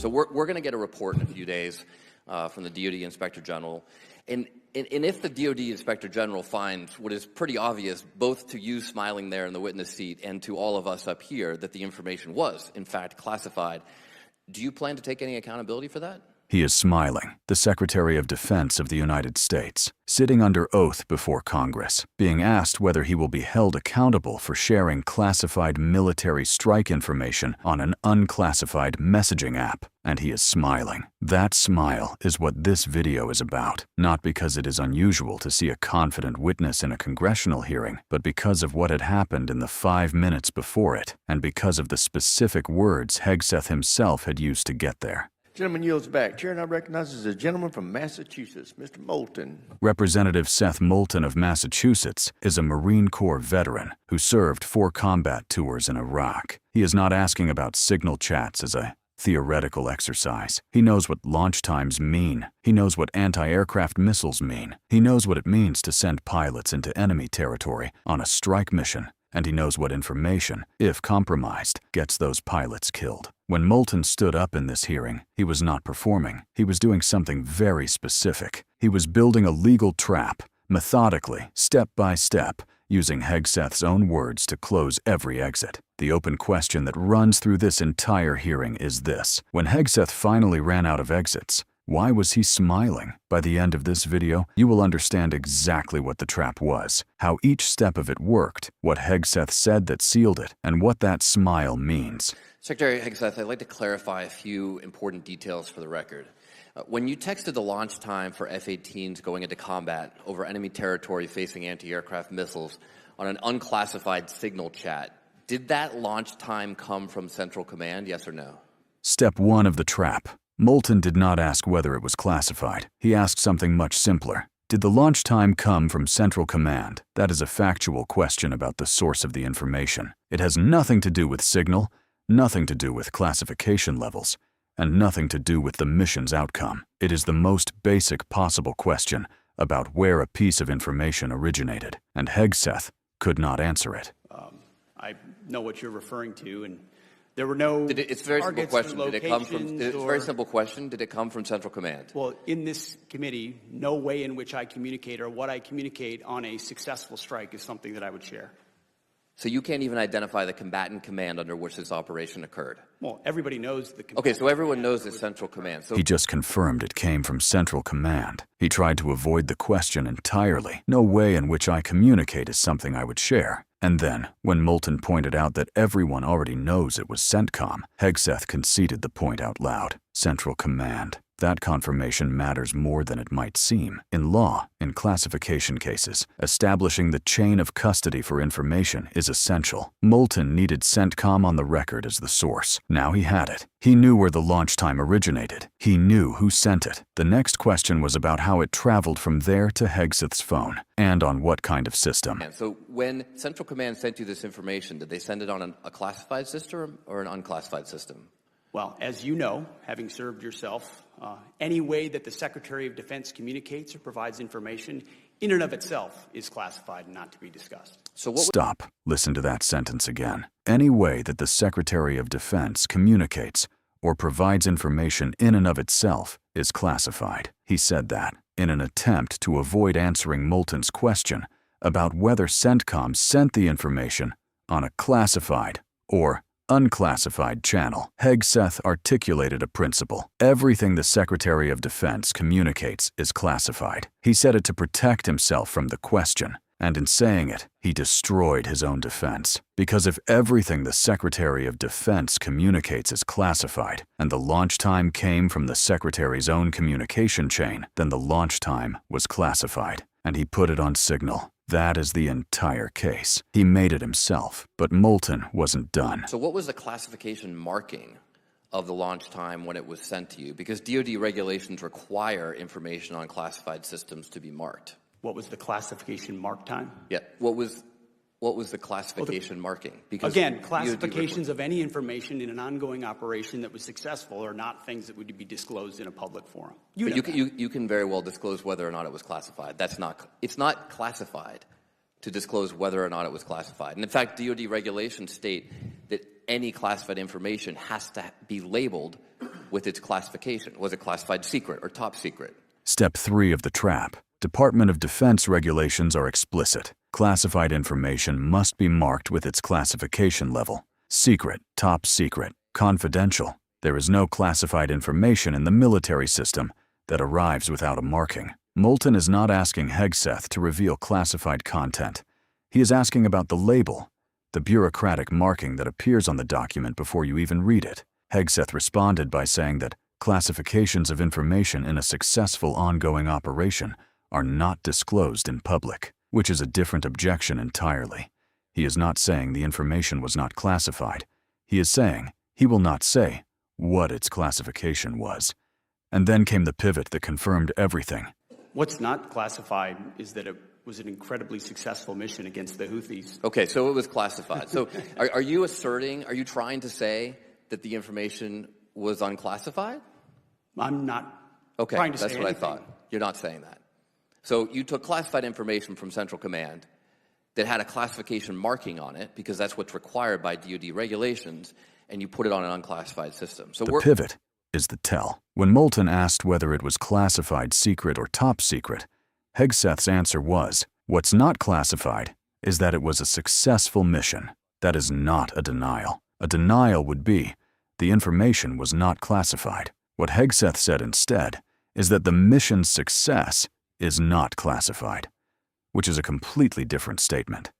So we're going to get a report in a few days from the DoD Inspector General. And if the DoD Inspector General finds what is pretty obvious, both to you smiling there in the witness seat and to all of us up here, that the information was, in fact, classified, do you plan to take any accountability for that? He is smiling, the Secretary of Defense of the United States, sitting under oath before Congress, being asked whether he will be held accountable for sharing classified military strike information on an unclassified messaging app. And he is smiling. That smile is what this video is about, not because it is unusual to see a confident witness in a congressional hearing, but because of what had happened in the 5 minutes before it, and because of the specific words Hegseth himself had used to get there. Gentleman yields back. Chair now recognizes a gentleman from Massachusetts, Mr. Moulton. Representative Seth Moulton of Massachusetts is a Marine Corps veteran who served 4 combat tours in Iraq. He is not asking about signal chats as a theoretical exercise. He knows what launch times mean. He knows what anti-aircraft missiles mean. He knows what it means to send pilots into enemy territory on a strike mission. And he knows what information, if compromised, gets those pilots killed. When Moulton stood up in this hearing, he was not performing. He was doing something very specific. He was building a legal trap, methodically, step by step, using Hegseth's own words to close every exit. The open question that runs through this entire hearing is this: when Hegseth finally ran out of exits, why was he smiling? By the end of this video, you will understand exactly what the trap was, how each step of it worked, what Hegseth said that sealed it, and what that smile means. Secretary Hegseth, I'd like to clarify a few important details for the record. When you texted the launch time for F-18s going into combat over enemy territory facing anti-aircraft missiles on an unclassified signal chat, did that launch time come from Central Command, yes or no? Step 1 of the trap. Moulton did not ask whether it was classified. He asked something much simpler. Did the launch time come from Central Command? That is a factual question about the source of the information. It has nothing to do with signal, nothing to do with classification levels, and nothing to do with the mission's outcome. It is the most basic possible question about where a piece of information originated, and Hegseth could not answer it. I know what you're referring to, and there were no it's a very simple question. Did it come from? It's a very simple question. Did it come from Central Command? Well, in this committee, no way in which I communicate or what I communicate on a successful strike is something that I would share. So you can't even identify the combatant command under which this operation occurred? Well, everybody knows the combatant. Okay, so everyone knows it's Central Command. So he just confirmed it came from Central Command. He tried to avoid the question entirely. No way in which I communicate is something I would share. And then, when Moulton pointed out that everyone already knows it was CENTCOM, Hegseth conceded the point out loud. Central Command. That confirmation matters more than it might seem. In law, in classification cases, establishing the chain of custody for information is essential. Moulton needed CENTCOM on the record as the source. Now he had it. He knew where the launch time originated. He knew who sent it. The next question was about how it traveled from there to Hegseth's phone, and on what kind of system. So when Central Command sent you this information, did they send it on a classified system or an unclassified system? Well, as you know, having served yourself, any way that the Secretary of Defense communicates or provides information in and of itself is classified and not to be discussed. So Stop. Listen to that sentence again. Any way that the Secretary of Defense communicates or provides information in and of itself is classified. He said that in an attempt to avoid answering Moulton's question about whether CENTCOM sent the information on a classified or unclassified channel. Hegseth articulated a principle. Everything the Secretary of Defense communicates is classified. He said it to protect himself from the question, and in saying it, he destroyed his own defense. Because if everything the Secretary of Defense communicates is classified, and the launch time came from the Secretary's own communication chain, then the launch time was classified, and he put it on signal. That is the entire case. He made it himself, but Moulton wasn't done. So what was the classification marking of the launch time when it was sent to you? Because DoD regulations require information on classified systems to be marked. What was the classification mark time? Yeah. What was the classification marking? Because again, classifications of any information in an ongoing operation that was successful are not things that would be disclosed in a public forum. You can very well disclose whether or not it was classified. It's not classified to disclose whether or not it was classified. And in fact, DoD regulations state that any classified information has to be labeled with its classification. Was it classified secret or top secret? Step 3 of the trap. Department of Defense regulations are explicit. Classified information must be marked with its classification level. Secret, top secret, confidential. There is no classified information in the military system that arrives without a marking. Moulton is not asking Hegseth to reveal classified content. He is asking about the label, the bureaucratic marking that appears on the document before you even read it. Hegseth responded by saying that classifications of information in a successful ongoing operation are not disclosed in public, which is a different objection entirely. He is not saying the information was not classified. He is saying he will not say what its classification was. And then came the pivot that confirmed everything. What's not classified is that it was an incredibly successful mission against the Houthis. Okay, so it was classified. So are you trying to say that the information was unclassified? I'm not Okay, trying to say that's what anything. I thought. You're not saying that. So you took classified information from Central Command that had a classification marking on it, because that's what's required by DoD regulations, and you put it on an unclassified system. So The pivot is the tell. When Moulton asked whether it was classified secret or top secret, Hegseth's answer was, what's not classified is that it was a successful mission. That is not a denial. A denial would be, the information was not classified. What Hegseth said instead is that the mission's success is not classified, which is a completely different statement.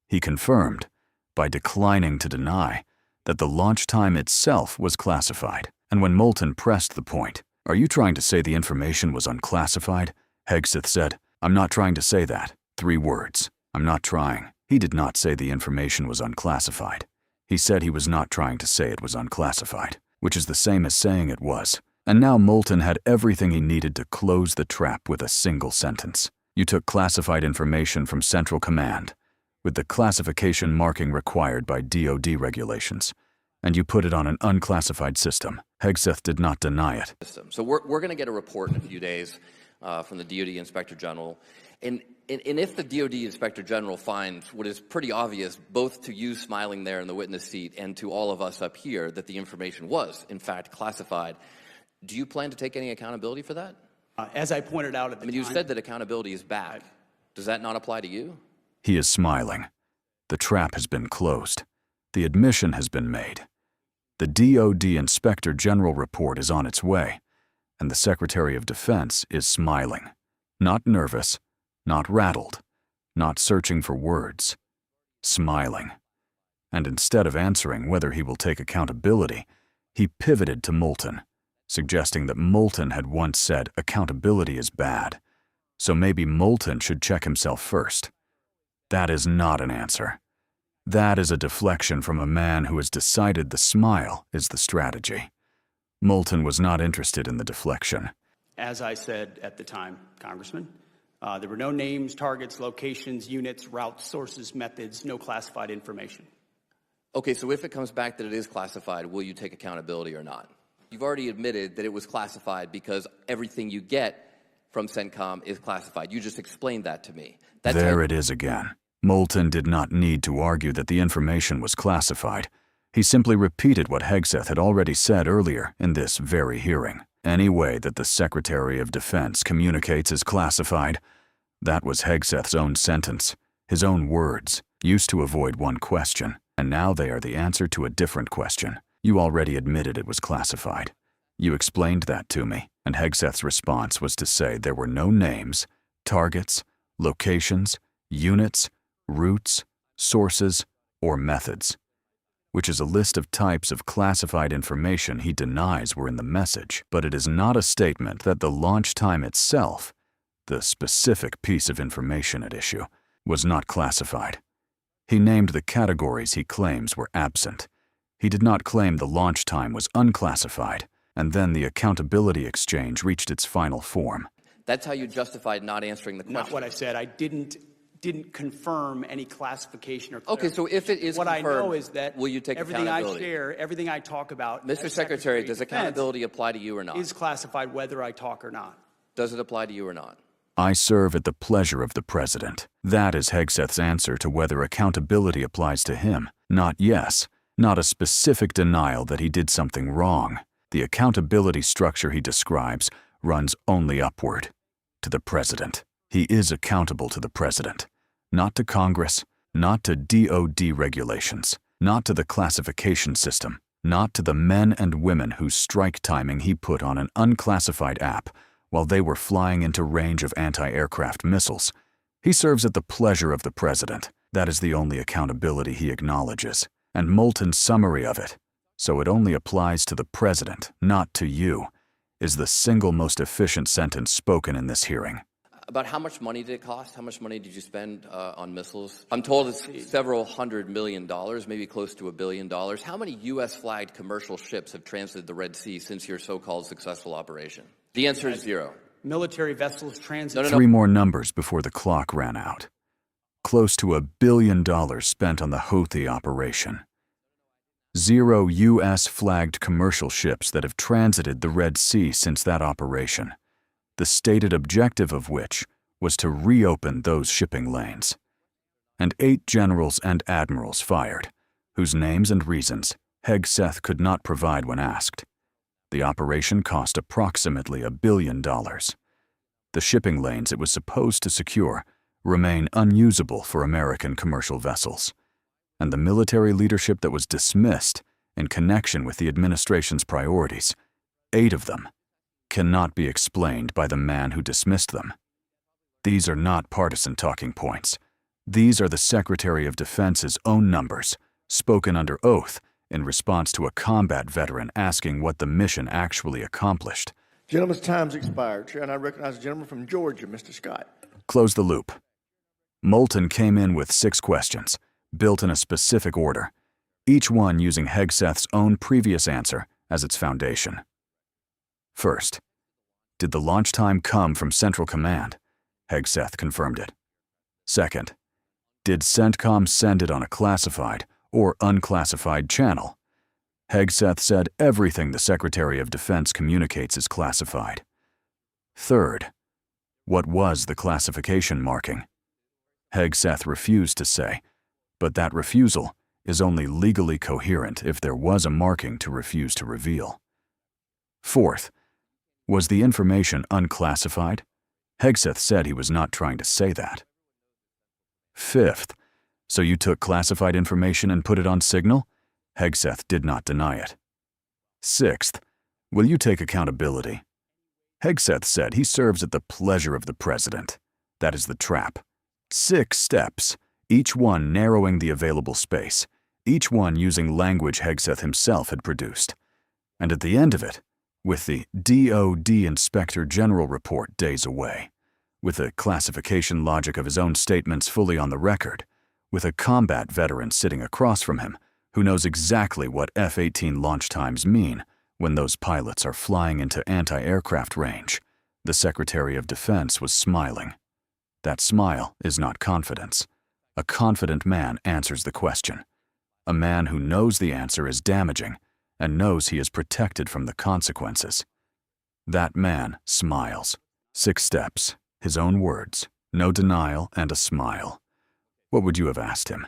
He confirmed, by declining to deny, that the launch time itself was classified. And when Moulton pressed the point, are you trying to say the information was unclassified? Hegseth said, I'm not trying to say that. 3 words. I'm not trying. He did not say the information was unclassified. He said he was not trying to say it was unclassified, which is the same as saying it was. And now Moulton had everything he needed to close the trap with a single sentence. You took classified information from Central Command, with the classification marking required by DoD regulations, and you put it on an unclassified system. Hegseth did not deny it. So we're going to get a report in a few days from the DoD Inspector General. And if the DoD Inspector General finds what is pretty obvious, both to you smiling there in the witness seat and to all of us up here, that the information was, in fact, classified, do you plan to take any accountability for that? As I pointed out at the time, You said that accountability is back. Does that not apply to you? He is smiling. The trap has been closed. The admission has been made. The DoD Inspector General report is on its way, and the Secretary of Defense is smiling. Not nervous, not rattled, not searching for words. Smiling. And instead of answering whether he will take accountability, he pivoted to Moulton, suggesting that Moulton had once said accountability is bad, so maybe Moulton should check himself first. That is not an answer. That is a deflection from a man who has decided the smile is the strategy. Moulton was not interested in the deflection. as I said at the time, Congressman, there were no names, targets, locations, units, routes, sources, methods, no classified information. Okay, so if it comes back that it is classified, will you take accountability or not? You've already admitted that it was classified because everything you get from CENTCOM is classified. You just explained that to me. There it is again. Moulton did not need to argue that the information was classified. He simply repeated what Hegseth had already said earlier in this very hearing. Any way that the Secretary of Defense communicates is classified. That was Hegseth's own sentence, his own words, used to avoid one question, and now they are the answer to a different question. You already admitted it was classified. You explained that to me, and Hegseth's response was to say there were no names, targets, locations, units, routes, sources, or methods, which is a list of types of classified information he denies were in the message. But it is not a statement that the launch time itself, the specific piece of information at issue, was not classified. He named the categories he claims were absent. He did not claim the launch time was unclassified, and then the accountability exchange reached its final form. That's how you justified not answering the question. Not what I said. I didn't confirm any classification or Okay, so if it is what confirmed, I know is that will you take everything I accountability? share, everything I talk about, Mr. as Secretary, of does Defense accountability apply to you or not? is classified whether I talk or not. Does it apply to you or not? I serve at the pleasure of the President. That is Hegseth's answer to whether accountability applies to him. Not yes, not a specific denial that he did something wrong. The accountability structure he describes runs only upward, to the President. He is accountable to the President, not to Congress, not to DOD regulations, not to the classification system, not to the men and women whose strike timing he put on an unclassified app while they were flying into range of anti-aircraft missiles. He serves at the pleasure of the President. That is the only accountability he acknowledges. And Moulton's summary of it, so it only applies to the President, not to you, is the single most efficient sentence spoken in this hearing. About how much money did it cost? How much money did you spend on missiles? I'm told it's several $100 million, maybe close to $1 billion. How many U.S.-flagged commercial ships have transited the Red Sea since your so-called successful operation? The answer is zero. Military vessels transit. No. 3 more numbers before the clock ran out. Close to $1 billion spent on the Houthi operation. 0 U.S.-flagged commercial ships that have transited the Red Sea since that operation, the stated objective of which was to reopen those shipping lanes. And 8 generals and admirals fired, whose names and reasons Hegseth could not provide when asked. The operation cost approximately $1 billion. The shipping lanes it was supposed to secure remain unusable for American commercial vessels. And the military leadership that was dismissed in connection with the administration's priorities, 8 of them, cannot be explained by the man who dismissed them. These are not partisan talking points. These are the Secretary of Defense's own numbers, spoken under oath in response to a combat veteran asking what the mission actually accomplished. Gentleman's time's expired. Chair, and I recognize the gentleman from Georgia, Mr. Scott. Close the loop. Moulton came in with 6 questions, built in a specific order, each one using Hegseth's own previous answer as its foundation. First, did the launch time come from Central Command? Hegseth confirmed it. Second, did CENTCOM send it on a classified or unclassified channel? Hegseth said everything the Secretary of Defense communicates is classified. Third, what was the classification marking? Hegseth refused to say, but that refusal is only legally coherent if there was a marking to refuse to reveal. Fourth, was the information unclassified? Hegseth said he was not trying to say that. Fifth, so you took classified information and put it on Signal? Hegseth did not deny it. Sixth, will you take accountability? Hegseth said he serves at the pleasure of the President. That is the trap. 6 steps, each one narrowing the available space, each one using language Hegseth himself had produced. And at the end of it, with the DOD Inspector General report days away, with the classification logic of his own statements fully on the record, with a combat veteran sitting across from him who knows exactly what F-18 launch times mean when those pilots are flying into anti-aircraft range, the Secretary of Defense was smiling. That smile is not confidence. A confident man answers the question. A man who knows the answer is damaging and knows he is protected from the consequences. That man smiles. 6 steps, his own words, no denial and a smile. What would you have asked him?